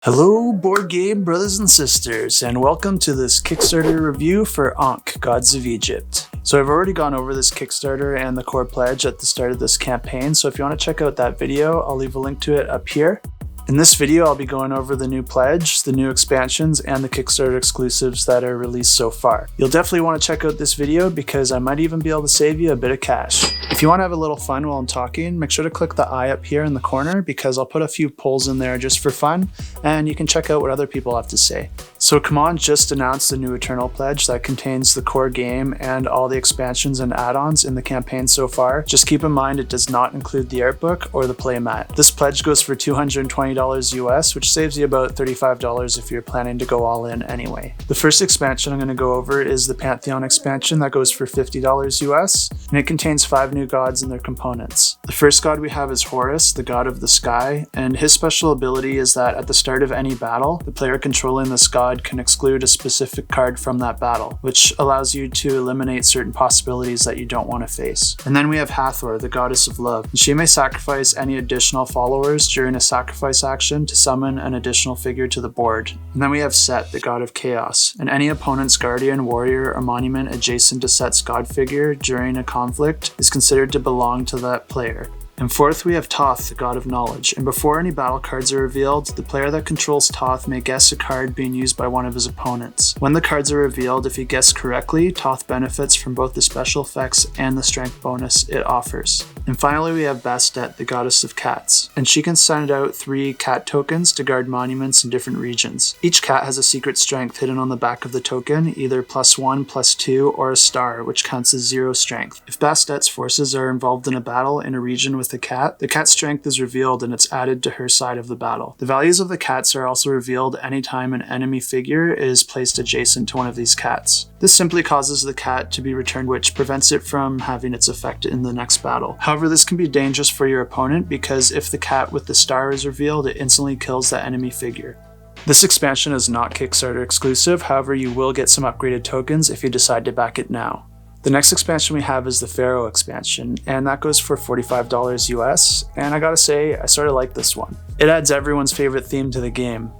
Hello board game brothers and sisters, and welcome to this Kickstarter review for Ankh, Gods of Egypt. So I've already gone over this Kickstarter and the core pledge at the start of this campaign, so if you want to check out that video, I'll leave a link to it up here. In this video, I'll be going over the new pledge, the new expansions, and the Kickstarter exclusives that are released so far. You'll definitely want to check out this video because I might even be able to save you a bit of cash. If you want to have a little fun while I'm talking, make sure to click the eye up here in the corner because I'll put a few polls in there just for fun, and you can check out what other people have to say. So CMON just announced the new Eternal Pledge that contains the core game and all the expansions and add-ons in the campaign so far. Just keep in mind it does not include the art book or the playmat. This pledge goes for $220 US, which saves you about $35 if you're planning to go all in anyway. The first expansion I'm going to go over is the Pantheon expansion that goes for $50 US, and it contains 5 new gods and their components. The first god we have is Horus, the god of the sky, and his special ability is that at the start of any battle, the player controlling this god can exclude a specific card from that battle, which allows you to eliminate certain possibilities that you don't want to face. And then we have Hathor, the goddess of love, and she may sacrifice any additional followers during a sacrifice action to summon an additional figure to the board. And then we have Set, the god of chaos, and any opponent's guardian, warrior, or monument adjacent to Set's god figure during a conflict is considered to belong to that player. And fourth, we have Thoth, the god of knowledge, and before any battle cards are revealed, the player that controls Thoth may guess a card being used by one of his opponents. When the cards are revealed, if he guessed correctly, Thoth benefits from both the special effects and the strength bonus it offers. And finally, we have Bastet, the goddess of cats, and she can send out 3 cat tokens to guard monuments in different regions. Each cat has a secret strength hidden on the back of the token, either +1, +2, or a star, which counts as 0 strength. If Bastet's forces are involved in a battle in a region with the cat's strength is revealed and it's added to her side of the battle. The values of the cats are also revealed anytime an enemy figure is placed adjacent to one of these cats. This simply causes the cat to be returned, which prevents it from having its effect in the next battle. However, this can be dangerous for your opponent because if the cat with the star is revealed, it instantly kills that enemy figure. This expansion is not Kickstarter exclusive, however you will get some upgraded tokens if you decide to back it now. The next expansion we have is the Faro expansion, and that goes for $45 US, and I gotta say, I sort of like this one. It adds everyone's favorite theme to the game: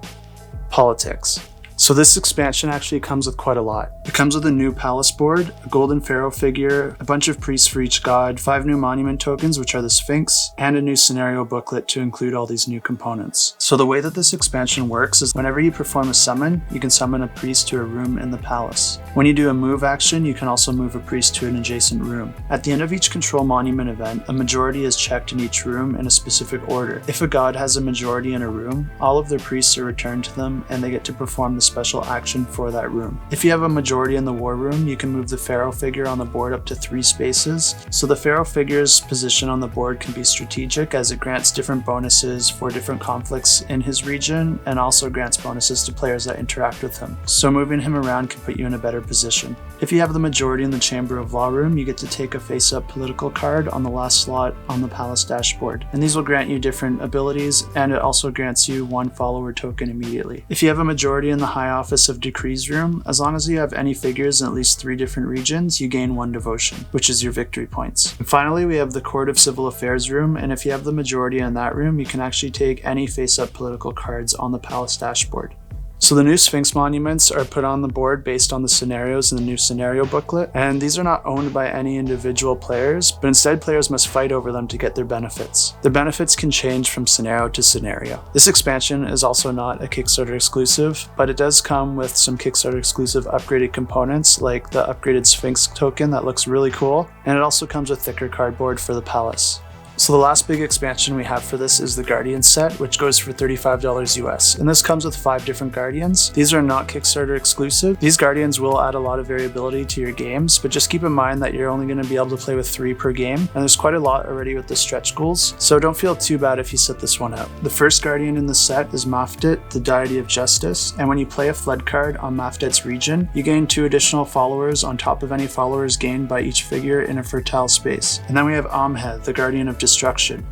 politics. So this expansion actually comes with quite a lot. It comes with a new palace board, a golden pharaoh figure, a bunch of priests for each god, 5 new monument tokens, which are the Sphinx, and a new scenario booklet to include all these new components. So the way that this expansion works is whenever you perform a summon, you can summon a priest to a room in the palace. When you do a move action, you can also move a priest to an adjacent room. At the end of each control monument event, a majority is checked in each room in a specific order. If a god has a majority in a room, all of their priests are returned to them and they get to perform the special action for that room. If you have a majority in the war room, you can move the pharaoh figure on the board up to 3 spaces. So the pharaoh figure's position on the board can be strategic as it grants different bonuses for different conflicts in his region and also grants bonuses to players that interact with him. So moving him around can put you in a better position. If you have the majority in the Chamber of Law room, you get to take a face-up political card on the last slot on the palace dashboard. And these will grant you different abilities, and it also grants you 1 follower token immediately. If you have a majority in the High Office of Decrees room, as long as you have any figures in at least 3 different regions, you gain 1 devotion, which is your victory points. And finally, we have the Court of Civil Affairs room, and if you have the majority in that room, you can actually take any face-up political cards on the palace dashboard. So the new Sphinx monuments are put on the board based on the scenarios in the new scenario booklet, and these are not owned by any individual players, but instead players must fight over them to get their benefits. The benefits can change from scenario to scenario. This expansion is also not a Kickstarter exclusive, but it does come with some Kickstarter exclusive upgraded components like the upgraded Sphinx token that looks really cool, and it also comes with thicker cardboard for the palace. So the last big expansion we have for this is the Guardian set, which goes for $35 US, and this comes with 5 different Guardians. These are not Kickstarter exclusive. These Guardians will add a lot of variability to your games, but just keep in mind that you're only going to be able to play with 3 per game, and there's quite a lot already with the stretch goals, so don't feel too bad if you set this one out. The first Guardian in the set is Mafdet, the deity of justice, and when you play a flood card on Mafdet's region, you gain 2 additional followers on top of any followers gained by each figure in a fertile space. And then we have 𝗚𝗵𝗲𝗍, the guardian of destruction.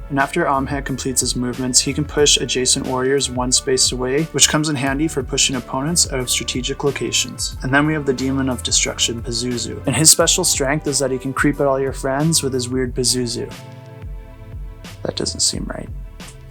And after 𝗚𝗵𝗲𝗍 completes his movements, he can push adjacent warriors 1 space away, which comes in handy for pushing opponents out of strategic locations. And then we have the demon of destruction, Pazuzu. And his special strength is that he can creep at all your friends with his weird Pazuzu. That doesn't seem right.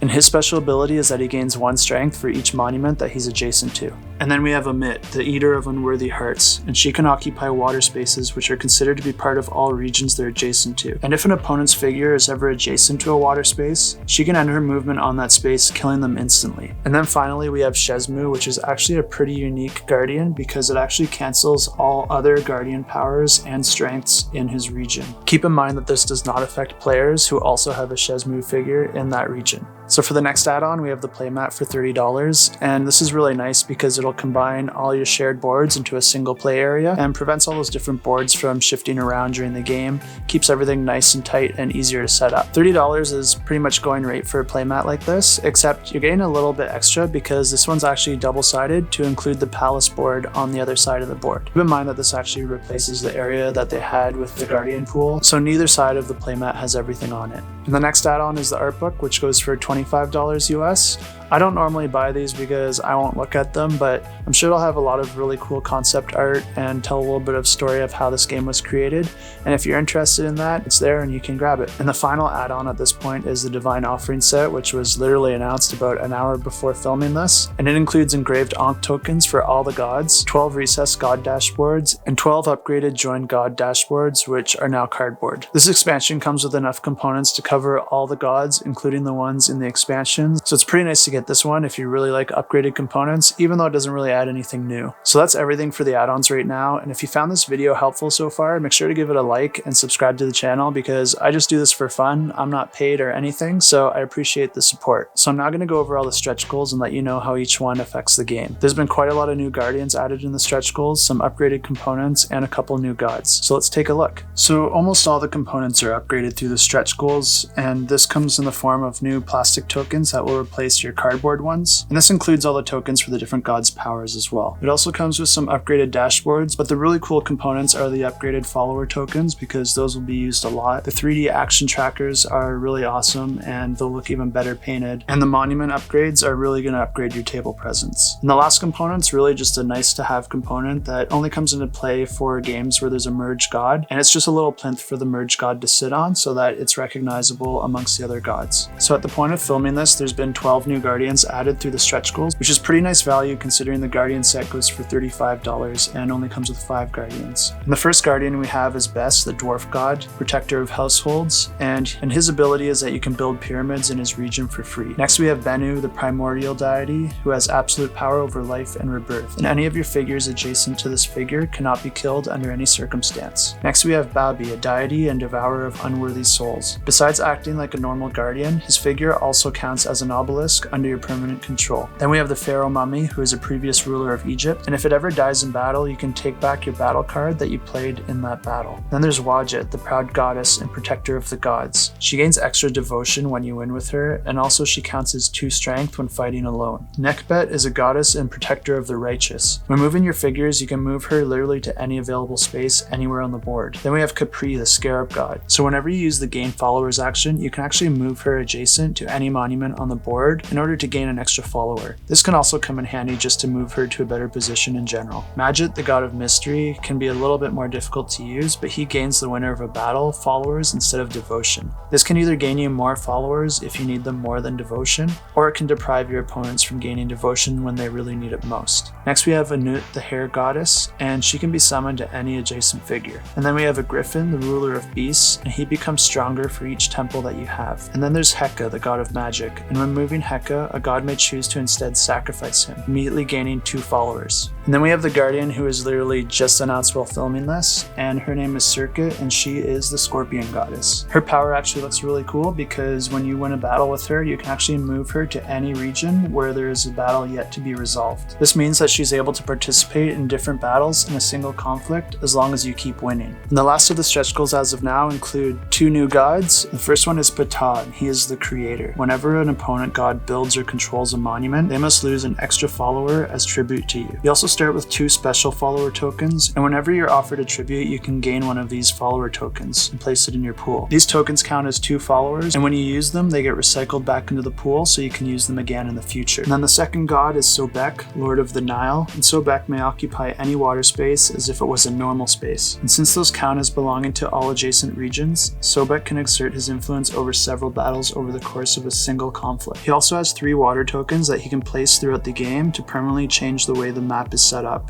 And his special ability is that he gains 1 strength for each monument that he's adjacent to. And then we have 𝗚𝗵𝗲, the Eater of Unworthy Hearts, and she can occupy water spaces which are considered to be part of all regions they're adjacent to. And if an opponent's figure is ever adjacent to a water space, she can end her movement on that space, killing them instantly. And then finally we have 𝗚𝗵𝗵𝗃, which is actually a pretty unique guardian because it actually cancels all other guardian powers and strengths in his region. Keep in mind that this does not affect players who also have a 𝗚𝗚𝗵𝗃 figure in that region. So for the next add-on, we have the playmat for $30, and this is really nice because it'll combine all your shared boards into a single play area and prevents all those different boards from shifting around during the game, keeps everything nice and tight and easier to set up. $30 is pretty much going rate for a playmat like this, except you're getting a little bit extra because this one's actually double-sided to include the palace board on the other side of the board. Keep in mind that this actually replaces the area that they had with the guardian pool, so neither side of the playmat has everything on it. And the next add-on is the art book, which goes for $25 US. I don't normally buy these because I won't look at them, but I'm sure it'll have a lot of really cool concept art and tell a little bit of story of how this game was created. And if you're interested in that, it's there and you can grab it. And the final add-on at this point is the Divine Offering set, which was literally announced about an hour before filming this. And it includes engraved Ankh tokens for all the gods, 12 recessed god dashboards, and 12 upgraded joined god dashboards, which are now cardboard. This expansion comes with enough components to cover all the gods, including the ones in the expansion. So it's pretty nice to get this one if you really like upgraded components, even though it doesn't really add anything new. So that's everything for the add-ons right now, and if you found this video helpful so far, make sure to give it a like and subscribe to the channel because I just do this for fun. I'm not paid or anything, so I appreciate the support. So I'm now going to go over all the stretch goals and let you know how each one affects the game. There's been quite a lot of new guardians added in the stretch goals, some upgraded components, and a couple new gods. So let's take a look. So almost all the components are upgraded through the stretch goals, and this comes in the form of new plastic tokens that will replace your cardboard ones, and this includes all the tokens for the different gods' powers as well. It also comes with some upgraded dashboards, but the really cool components are the upgraded follower tokens because those will be used a lot. The 3D action trackers are really awesome and they'll look even better painted, and the monument upgrades are really going to upgrade your table presence. And the last component's really just a nice to have component that only comes into play for games where there's a merged god, and it's just a little plinth for the merged god to sit on so that it's recognizable amongst the other gods. So at the point of filming this, there's been 12 new guardians added through the stretch goals, which is pretty nice value considering the guardian set goes for $35 and only comes with 5 guardians. And the first guardian we have is 𝗏, the dwarf god, protector of households, and his ability is that you can build pyramids in his region for free. Next we have 𝗏𝗚, the primordial deity, who has absolute power over life and rebirth, and any of your figures adjacent to this figure cannot be killed under any circumstance. Next we have 𝗏𝗵𝗲𝗃, a deity and devourer of unworthy souls. Besides acting like a normal guardian, his figure also counts as an obelisk under your permanent control. Then we have the Pharaoh mummy, who is a previous ruler of Egypt, and if it ever dies in battle, you can take back your battle card that you played in that battle. Then there's 𝗏𝗚𝗃, the proud goddess and protector of the gods. She gains extra devotion when you win with her, and also she counts as 2 strength when fighting alone. 𝗏𝗏𝗃 is a goddess and protector of the righteous. When moving your figures, you can move her literally to any available space anywhere on the board. Then we have 𝗂𝗄𝗆, the scarab god. So whenever you use the gain followers action, you can actually move her adjacent to any monument on the board in order to gain an extra follower. This can also come in handy just to move her to a better position in general. 𝗏𝗏𝗃, the god of mystery, can be a little bit more difficult to use, but he gains the winner of a battle followers instead of devotion. This can either gain you more followers if you need them more than devotion, or it can deprive your opponents from gaining devotion when they really need it most. Next we have 𝗚𝗏𝗏, the hair goddess, and she can be summoned to any adjacent figure. And then we have a griffin, the ruler of beasts, and he becomes stronger for each temple that you have. And then there's 𝗏𝗃, the god of magic, and when moving 𝗏𝗃, a god may choose to instead sacrifice him, immediately gaining 2 followers. And then we have the guardian, who is literally just announced while filming this, and her name is 𝗚𝗁𝗃, and she is the scorpion goddess. Her power actually looks really cool because when you win a battle with her, you can actually move her to any region where there is a battle yet to be resolved. This means that she's able to participate in different battles in a single conflict as long as you keep winning. And the last of the stretch goals as of now include 2 new gods. The first one is 𝗏𝗏𝗏, and he is the creator. Whenever an opponent god builds or controls a monument, they must lose an extra follower as tribute to you. You also start with 2 special follower tokens, and whenever you're offered a tribute, you can gain one of these follower tokens and place it in your pool. These tokens count as 2 followers, and when you use them, they get recycled back into the pool so you can use them again in the future. And then the second god is 𝗏𝗏𝗃, Lord of the Nile, and 𝗏𝗏𝗃 may occupy any water space as if it was a normal space. And since those count as belonging to all adjacent regions, 𝗏𝗏𝗃 can exert his influence over several battles over the course of a single conflict. He also has 3 water tokens that he can place throughout the game to permanently change the way the map is set up.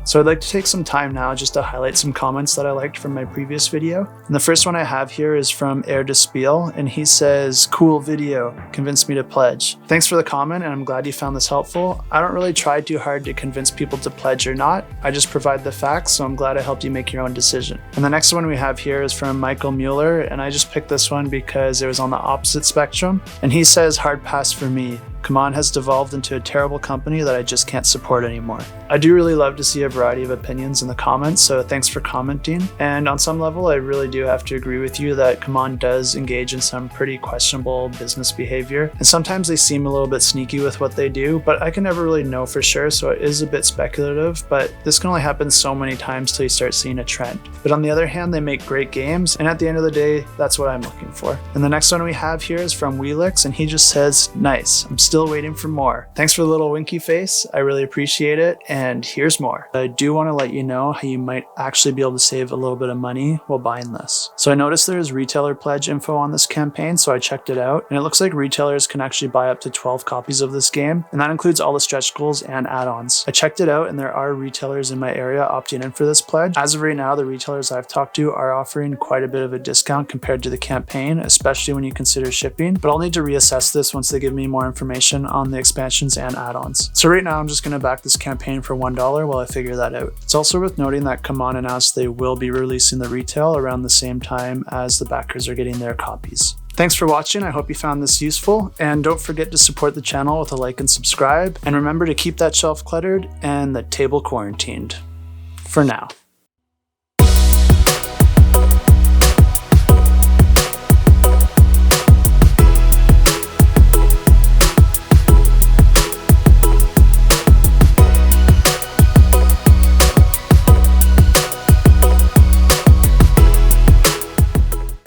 So I'd like to take some time now just to highlight some comments that I liked from my previous video. And the first one I have here is from 𝗚𝗺𝗲 and he says, "Cool video, convinced me to pledge." Thanks for the comment and I'm glad you found this helpful. I don't really try too hard to convince people to pledge or not. I just provide the facts, so I'm glad I helped you make your own decision. And the next one we have here is from Michael Mueller, and I just picked this one because it was on the opposite spectrum. And he says, "Hard pass for me. CMON has devolved into a terrible company that I just can't support anymore." I do really love to see a variety of opinions in the comments, so thanks for commenting. And on some level, I really do have to agree with you that CMON does engage in some pretty questionable business behavior. And sometimes they seem a little bit sneaky with what they do, but I can never really know for sure, so it is a bit speculative, but this can only happen so many times till you start seeing a trend. But on the other hand, they make great games, and at the end of the day, that's what I'm looking for. And the next one we have here is from 𝗚𝗺𝗲𝗟𝗃, and he just says, "Nice, I'm still waiting for more." Thanks for the little winky face, I really appreciate it, and here's more. I do want to let you know how you might actually be able to save a little bit of money while buying this. So I noticed there's retailer pledge info on this campaign, so I checked it out, and it looks like retailers can actually buy up to 12 copies of this game, and that includes all the stretch goals and add-ons. I checked it out, and there are retailers in my area opting in for this pledge. As of right now, the retailers I've talked to are offering quite a bit of a discount compared to the campaign, especially when you consider shipping, but I'll need to reassess this once they give me more information on the expansions and add-ons. So right now I'm just going to back this campaign for $1 while I figure that out. It's also worth noting that CMON announced they will be releasing the retail around the same time as the backers are getting their copies. Thanks for watching, I hope you found this useful, and don't forget to support the channel with a like and subscribe, and remember to keep that shelf cluttered and the table quarantined. For now.